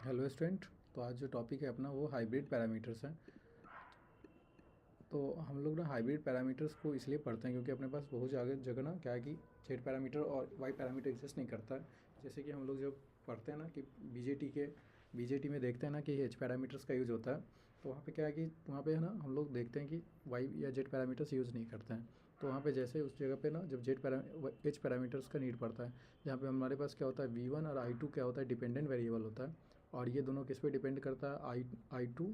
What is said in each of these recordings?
Hello student. तो आज जो टॉपिक है अपना वो हाइब्रिड पैरामीटर्स है। तो हम लोग ना हाइब्रिड पैरामीटर्स को इसलिए पढ़ते हैं क्योंकि अपने पास बहुत जगह ना क्या है कि जेड पैरामीटर और वाई पैरामीटर एग्जिस्ट नहीं करता है। जैसे कि हम लोग जब पढ़ते हैं ना कि बीजेटी में देखते हैं ना कि एच पैरामीटर्स का यूज़ होता है। तो वहाँ पे क्या है कि वहाँ पे है ना हम लोग देखते हैं कि वाई या जेड पैरामीटर्स यूज़ नहीं करते हैं। तो वहाँ पे जैसे उस जगह पे ना जब एच पैरामीटर्स का नीड पड़ता है, जहाँ पे हमारे पास क्या होता है V1 और I2 क्या होता है, डिपेंडेंट वेरिएबल होता है। और ये दोनों किस पे डिपेंड करता है, आई टू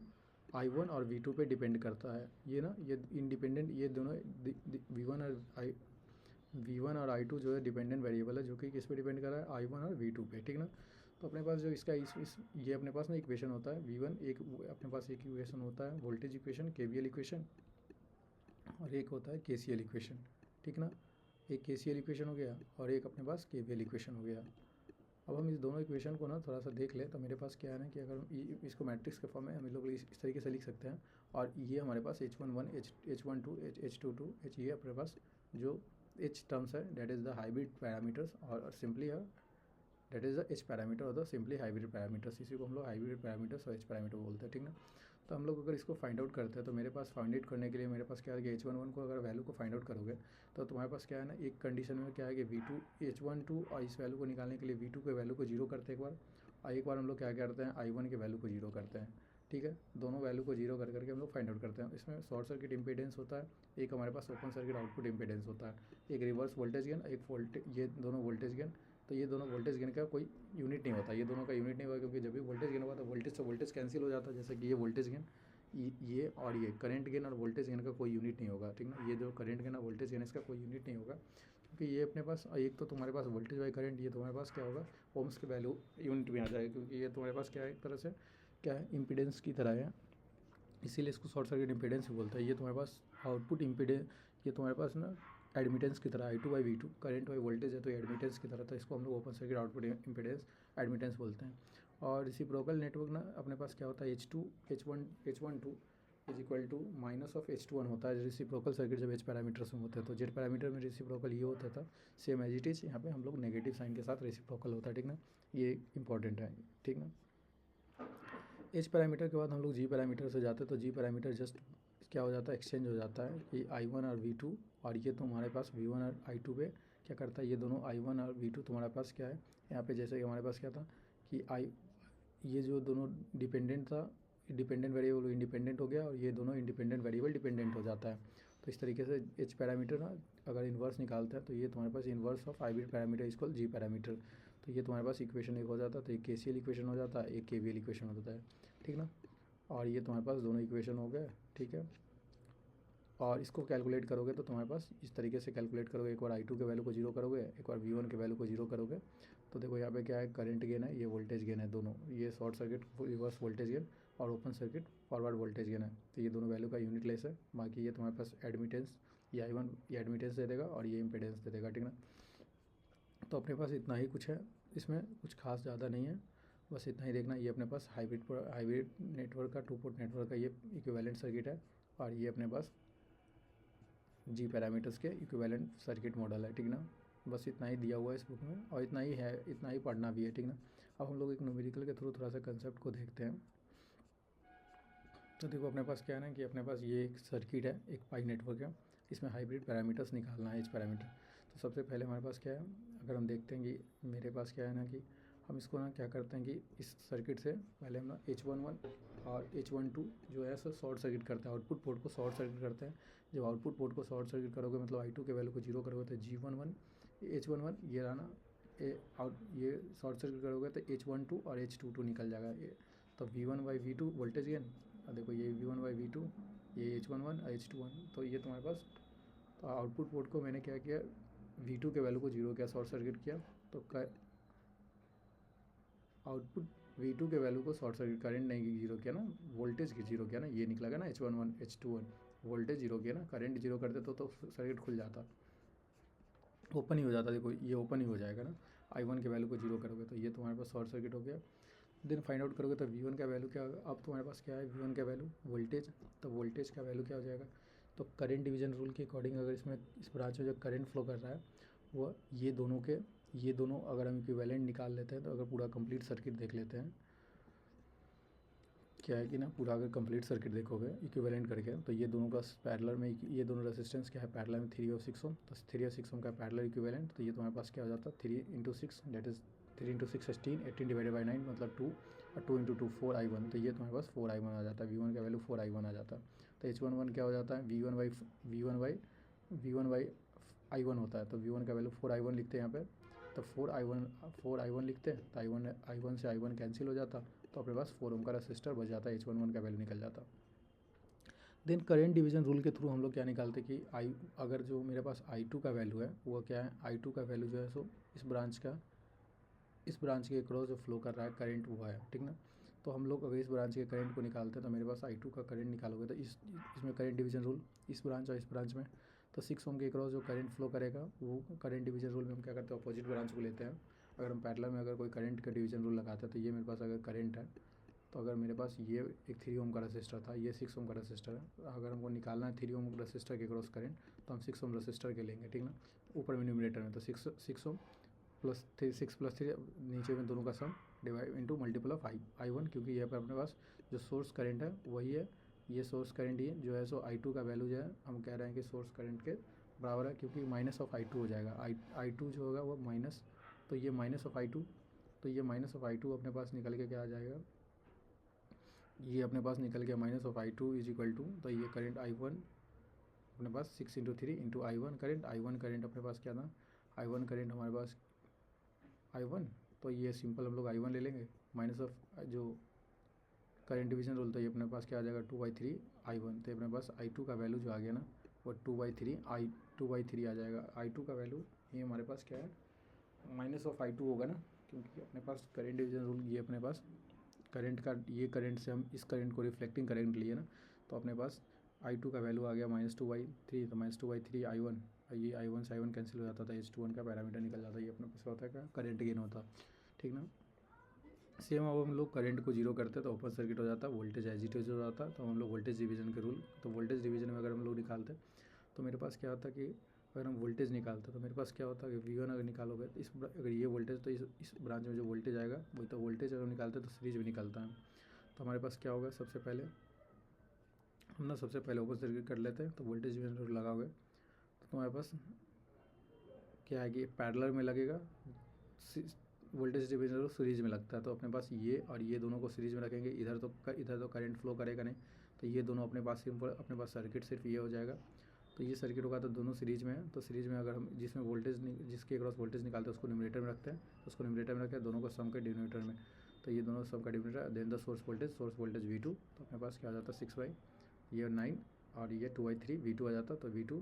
I1 और V2 पे डिपेंड करता है। ये ना ये इंडिपेंडेंट, ये दोनों वी वन और I2 जो है डिपेंडेंट वेरिएबल है, जो कि किस पे डिपेंड कर रहा है, I1 और V2 पे, ठीक ना। तो अपने पास जो इसका इस ये अपने पास ना इक्वेशन होता है V1, एक अपने पास एक इक्वेशन होता है वोल्टेज इक्वेशन KVL इक्वेशन, और एक होता है KCL इक्वेशन, ठीक ना। एक KCL इक्वेशन हो गया और एक अपने पास KVL इक्वेशन हो गया। अब हम इस दोनों इक्वेशन को ना थोड़ा सा देख ले तो मेरे पास क्या है ना कि अगर हम इसको मैट्रिक्स के फॉर्म में हम लोग इस तरीके से लिख सकते हैं। और ये हमारे पास H11 H12 H22 H, ये अपने पास जो H टर्म्स है that is the hybrid parameters, और सिंपली है that is the H parameter और द सिंपली हाइब्रिड पैरामीटर्स। इसी को हम लोग हाइब्रिड पैरामीटर्स और H पैरामीटर बोलते हैं, ठीक ना। तो हम लोग अगर इसको फाइंड आउट करते हैं तो मेरे पास फाइंड आउट करने के लिए मेरे पास क्या है कि H11 को अगर वैल्यू को फाइंड आउट करोगे तो तुम्हारे पास क्या है ना, एक कंडीशन में क्या है कि H12 और इस वैल्यू को निकालने के लिए V2 के वैल्यू को जीरो करते हैं एक बार, और एक बार हम लोग क्या करते हैं I1 के वैल्यू को जीरो करते हैं, ठीक है। दोनों वैल्यू को जीरो कर करके हम लोग फाइंड आउट करते हैं। इसमें शॉर्ट सर्किट इंपीडेंस होता है, एक हमारे पास ओपन सर्किट आउटपुट इंपीडेंस होता है, एक रिवर्स वोल्टेज गेन, एक वोल्टेज, ये दोनों वोल्टेज गेन। तो ये दोनों वोल्टेज गेन का कोई यूनिट नहीं होता, ये दोनों का यूनिट नहीं होगा, क्योंकि जब भी वोल्टेज गेन हुआ तो वोल्टेज से वोल्टेज कैंसिल हो जाता है। जैसे कि ये वोल्टेज गेन, ये और ये करंट गेन और वोल्टेज गेन का कोई यूनिट नहीं होगा, ठीक ना। ये जो करंट गेन और वोल्टेज गेन इसका कोई यूनिट नहीं होगा, क्योंकि ये अपने पास एक तो तुम्हारे पास वोल्टेज बाई करंट, ये तुम्हारे पास क्या होगा, ओम्स की वैल्यू यूनिट में आ जाएगा, क्योंकि ये तुम्हारे पास क्या है, एक तरह से क्या है, इम्पीडेंस की तरह है, इसीलिए इसको शॉर्ट सर्किट इम्पीडेंस भी बोलता है। ये तुम्हारे पास आउटपुट इम्पीडेंस, ये तुम्हारे पास ना एडमिटेंस की तरह I2/V2 करंट बाई वोल्टेज है तो एडमिटेंस की तरह, तो इसको हम लोग open circuit output impedance admittance बोलते हैं। और रेसिप्रोकल नेटवर्क ना अपने पास क्या होता है, H12 is equal to minus of H21 होता है रेसिप्रोकल सर्किट जब H पैरामीटर्स में होते हैं। तो जेड पैरामीटर में रेसिप्रोकल ये होता था सेम एज इट इज़, यहाँ पे हम लोग नेगेटिव साइन के साथ रेसिप्रोकल होता है, ठीक ना। ये इंपॉर्टेंट है, ठीक ना। एच पैरामीटर के बाद हम लोग जी पैरामीटर से जाते हैं, तो जी पैरामीटर जस्ट क्या हो जाता है, एक्सचेंज हो जाता है कि I1 और V2, और ये तुम्हारे पास V1 और I2 पे क्या करता है, ये दोनों I1 और V2 तुम्हारे पास क्या है, यहाँ पे जैसे कि हमारे पास क्या था कि ये जो दोनों डिपेंडेंट था, डिपेंडेंट वेरिएबल इंडिपेंडेंट हो गया, और ये दोनों इंडिपेंडेंट वेरिएबल डिपेंडेंट हो जाता है। तो इस तरीके से एच पैरामीटर ना अगर इन्वर्स निकालता है तो ये तुम्हारे पास inverse of hybrid parameter equal G parameter. तो ये तुम्हारे पास इक्वेशन एक हो जाता है, तो एक KCL इक्वेशन हो जाता है, एक KVL इक्वेशन हो जाता है, ठीक ना। और ये तुम्हारे पास दोनों इक्वेशन हो गए, ठीक है। और इसको कैलकुलेट करोगे तो तुम्हारे पास इस तरीके से कैलकुलेट करोगे, एक बार I2 के वैल्यू को जीरो करोगे, एक बार V1 के वैल्यू को जीरो करोगे, तो देखो यहाँ पे क्या है, करंट गेन है, ये वोल्टेज गेन है, दोनों ये short circuit reverse voltage gain और open circuit forward voltage gain है। तो ये दोनों वैल्यू का यूनिट लेस है। बाकी ये तुम्हारे पास एडमिटेंस, ये I1 ये एडमिटेंस दे देगा और ये इम्पेडेंस दे देगा, ठीक ना। तो अपने पास इतना ही कुछ है, इसमें कुछ खास ज़्यादा नहीं है, बस इतना ही देखना। ये अपने पास हाइब्रिड नेटवर्क का, टू पोर्ट नेटवर्क का ये इक्विवेलेंट सर्किट है, और ये अपने पास जी पैरामीटर्स के इक्विवेलेंट सर्किट मॉडल है, ठीक ना। बस इतना ही दिया हुआ है इस बुक में, और इतना ही है, इतना ही पढ़ना भी है, ठीक ना। अब हम लोग एक न्यूमेरिकल के थ्रू थोड़ा सा कंसेप्ट को देखते हैं। तो देखो अपने पास क्या है ना कि अपने पास ये एक सर्किट है, एक पाई नेटवर्क है, इसमें हाइब्रिड पैरामीटर्स निकालना है, एच पैरामीटर। तो सबसे पहले हमारे पास क्या है, अगर हम देखते हैं कि मेरे पास क्या है ना कि हम इसको ना क्या करते हैं कि इस सर्किट से पहले हम ना H11 और H12 जो है सो शॉर्ट सर्किट करते हैं, आउटपुट पोर्ट को शॉर्ट सर्किट करते हैं। जब आउटपुट पोर्ट को शॉर्ट सर्किट करोगे मतलब I2 के वैल्यू को जीरो करोगे तो H11 ये रहा ना, ये शॉर्ट सर्किट करोगे तो H12 और H22 निकल जाएगा ये। तो V1/V2 वोल्टेज गेन, और देखो ये V1/V2, ये H11 और H21, तो ये तुम्हारे पास। तो आउटपुट पोर्ट को मैंने क्या किया, V2 के वैल्यू को जीरो किया, शॉर्ट सर्किट किया, तो आउटपुट V2 के वैल्यू को शॉर्ट सर्किट, करंट नहीं जीरो किया ना, वोल्टेज की जीरो किया ना, ये निकलेगा ना H11 H21, वोल्टेज जीरो किया ना, करंट जीरो करते तो सर्किट खुल जाता, ओपन ही हो जाता। देखो ये ओपन ही हो जाएगा ना, I1 के वैल्यू को जीरो करोगे तो ये तुम्हारे पास शॉर्ट सर्किट हो गया। देन फाइंड आउट करोगे तो V1 का वैल्यू क्या होगा, अब तुम्हारे पास क्या है, V1 का वैल्यू वोल्टेज, तो वोल्टेज का वैल्यू क्या हो जाएगा, तो करंट डिवीजन रूल के अकॉर्डिंग अगर इसमें इस ब्रांच में जो करंट फ्लो कर रहा है वो ये दोनों अगर हम इक्विवेलेंट निकाल लेते हैं, तो अगर पूरा कंप्लीट सर्किट देख लेते हैं क्या है कि ना पूरा अगर कंप्लीट सर्किट देखोगे इक्विवेलेंट करके, तो ये दोनों का पैरेलल में ये दोनों रेजिस्टेंस क्या है पैरेलल में 3 और 6 ओम, तो 3 और 6 ओम का पैरेलल इक्विवेलेंट, तो ये तुम्हारे पास क्या हो जाता है 3 × 6 दैट इज 3 × 6 16, 18 डिवाइडेड बाई 9 मतलब 2, और 2 × 2 4i1, तो ये तुम्हारे पास 4i1 आ जाता है, V1 का वैल्यू 4i1 आ जाता है। तो H11 क्या हो जाता है V1 बाई i1 होता है, तो V1 का वैल्यू 4i1 लिखते हैं यहाँ पे, तो 4i1 लिखते हैं, तो i1 से i1 कैंसिल हो जाता, तो अपने पास 4 ओम का रजिस्टर बच जाता है, H11 का वैल्यू निकल जाता। देन करेंट डिवीजन रूल के थ्रू हम लोग क्या निकालते कि अगर जो मेरे पास I2 का वैल्यू है वो क्या है, I2 का वैल्यू जो है सो इस ब्रांच के अक्रॉस जो फ्लो कर रहा है करंट वो है, ठीक ना। तो हम लोग अगर इस ब्रांच के करंट को निकालते हैं तो मेरे पास I2 का करंट निकालोगे तो इसमें करंट डिवीजन रूल इस ब्रांच और इस ब्रांच में, तो 6 ओम के अक्रॉस जो करंट फ्लो करेगा वो करंट डिवीजन रूल में हम क्या करते हैं अपोजिट ब्रांच को लेते हैं। अगर हम पैरेलल में अगर कोई करंट का डिवीजन रूल लगाते हैं तो ये मेरे पास अगर करंट है, तो अगर मेरे पास ये एक 3 ओम का रजिस्टर था, ये 6 ओम का रजिस्टर है, अगर हमको निकालना है 3 ओम रजिस्टर के क्रॉस करंट तो हम 6 ओम रजिस्टर के लेंगे, ठीक ना। ऊपर में न्यूमरेटर में तो 6 ओम प्लस 3 नीचे में दोनों का sum divide into multiple of I1, क्योंकि यहाँ पर अपने पास जो सोर्स करंट है वही है, ये सोर्स करंट ही जो है सो I2 का वैल्यू जो है हम कह रहे हैं कि सोर्स करंट के बराबर है, क्योंकि माइनस ऑफ I2 हो जाएगा, I2 जो होगा वो माइनस, तो ये माइनस ऑफ I2, तो ये माइनस ऑफ I2 अपने पास निकल के क्या आ जाएगा, ये अपने पास निकल गया minus of I2 is equal to, तो ये करंट I1 अपने पास 6 × 3 इंटू I1 करंट अपने पास क्या था, I1 करंट हमारे पास I1, तो ये सिंपल हम लोग I1 ले लेंगे माइनस ऑफ जो करंट डिवीजन रूल, तो ये अपने पास क्या आ जाएगा 2/3 I1, तो अपने पास I2 का वैल्यू जो आ गया ना वो 2/3 आ जाएगा। I2 का वैल्यू ये हमारे पास क्या है माइनस ऑफ I2 होगा ना, क्योंकि अपने पास करंट डिवीजन रूल ये अपने पास करंट का, ये करंट से हम इस करंट को रिफ्लेक्टिंग करंट लिए ना, तो अपने पास I2 का वैल्यू आ गया -2/3, तो -2/3 I1, ये I1 से I1 कैंसिल हो जाता था, H21 का पैरामीटर निकल जाता है, ये अपने पास होता है क्या करंट गेन होता, ठीक ना। सेम अब हम लोग करंट को जीरो करते हैं तो ओपन सर्किट हो जाता है, वोल्टेज एजिटेज हो जाता है, तो हम लोग वोल्टेज डिवीजन के रूल, तो वोल्टेज डिवीजन में अगर हम लोग निकालते तो मेरे पास क्या होता कि अगर हम वोल्टेज निकालते तो मेरे पास क्या होता है कि V1 अगर निकालोगे तो अगर ये वोल्टेज तो इस ब्रांच में जो वोल्टेज आएगा वही, तो वोल्टेज अगर निकालते तो सीरीज में निकलता है, तो हमारे पास क्या होगा सबसे पहले ओपन सर्किट कर लेते हैं, तो वोल्टेज डिवीजन रूल लगाओगे तो तुम्हारे पास क्या है कि पैरेलल में लगेगा, वोल्टेज डिवीजन रूल सीरीज में लगता है, तो अपने पास ये और ये दोनों को सीरीज में रखेंगे, इधर तो करंट फ्लो करेगा नहीं, तो ये दोनों अपने पास सिंपल अपने पास सर्किट सिर्फ ये हो जाएगा, तो ये सर्किट होगा तो दोनों सीरीज में है, तो सीरीज में अगर हम जिसमें जिसके क्रॉस वोल्टेज निकालते हैं उसको न्यूमरेटर में रखते हैं, उसको न्यूमरेटर में रखते हैं दोनों को सम के डिनोमिनेटर में, तो ये दोनों सम का denominator, then the source voltage V2, तो अपने पास क्या आ जाता है 6/9 और ये 2/3 V2 आ जाता, तो V2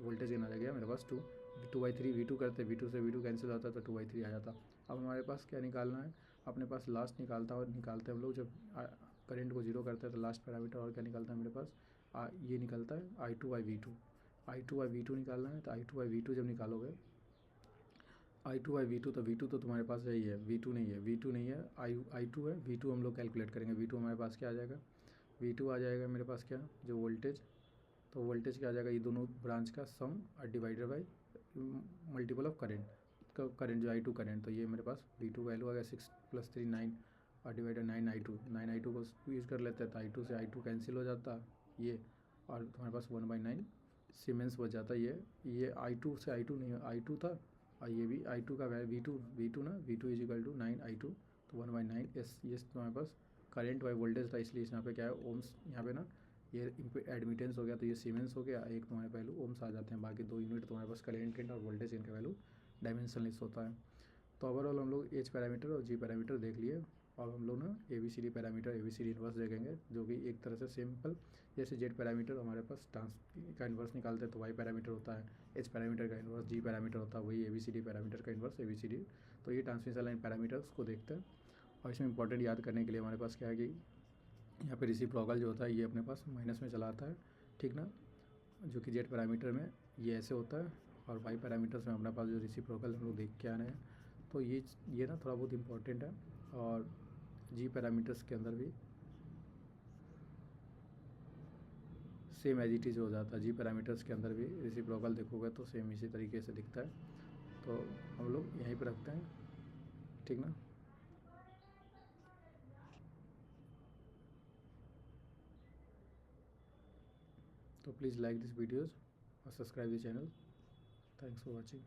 वोल्टेज गेन आ गया मेरे पास 2/3 V2 करते, V2 से V2 कैंसिल होता तो 2/3 आ जाता। अब हमारे पास क्या निकालना है, अपने पास लास्ट निकालते हैं हम लोग जब करंट को जीरो करते हैं तो लास्ट पैरामीटर और क्या निकलता है मेरे पास ये निकलता है I2/V2 निकालना है, तो I2/V2 जब निकालोगे I2/V2, तो V2 तो तुम्हारे पास यही है, V2 नहीं है, I2 है, V2 हम लोग कैलकुलेट करेंगे, V2 हमारे पास क्या आ जाएगा, V2 आ जाएगा मेरे पास क्या जो वोल्टेज, तो वोल्टेज क्या आ जाएगा ये दोनों ब्रांच का सम और divided by multiple of current जो I2 करंट, तो ये मेरे पास V2 वैल्यू आ गया 6 + 3 9 और डिवाइडेड 9 I2 को यूज़ कर लेते हैं, तो I2 से I2 कैंसिल हो जाता ये, और तुम्हारे पास 1/9 सीमेंस बच जाता है, ये I2 से I2 नहीं I2 था, और ये भी I2 का V2 ना V2 is equal to 9 I2, तो 1/9 ये तुम्हारे पास करंट बाई वोल्टेज था, इसलिए यहाँ पे क्या है ओम्स, यहाँ पे ना ये एडमिटेंस हो गया तो ये सीमेंस हो गया, एक तुम्हारे वैल्यू ओम्स आ जाते हैं, बाकी 2 यूनिट तुम्हारे पास करंट और वोल्टेज इनका वैल्यू डायमेंशनलेस होता है। तो ओवरऑल हम लोग एच पैरामीटर और जी पैरामीटर देख लिए, और हम लोग ना ABCD पैरामीटर ABCD इन्वर्स देखेंगे, जो कि एक तरह से सिंपल, जैसे जेड पैरामीटर हमारे पास ट्रांस का इन्वर्स निकालते हैं तो वाई पैरामीटर होता है, एच पैरामीटर का इन्वर्स जी पैरामीटर होता है, वही ABCD पैरामीटर का इन्वर्स ABCD, तो ये ट्रांसमिशन लाइन पैरामीटर्स को देखते हैं। और इसमें इंपॉर्टेंट याद करने के लिए हमारे पास क्या है कि यहाँ पे रेसिप्रोकल जो होता है ये अपने पास माइनस में चला आता है, ठीक ना, जो कि जेड पैरामीटर में ये ऐसे होता है, और वाई पैरामीटर्स में अपने पास जो रेसिप्रोकल हम लोग देख के आ रहे हैं, तो ये ना थोड़ा बहुत इंपॉर्टेंट है। और जी पैरामीटर्स के अंदर भी सेम एज इट इज़ हो जाता है, जी पैरामीटर्स के अंदर भी रेसिप्रोकल देखोगे तो सेम इसी तरीके से दिखता है, तो हम लोग यहीं पर रखते हैं, ठीक ना। तो प्लीज़ लाइक दिस वीडियोज़ और subscribe the channel. Thanks for watching.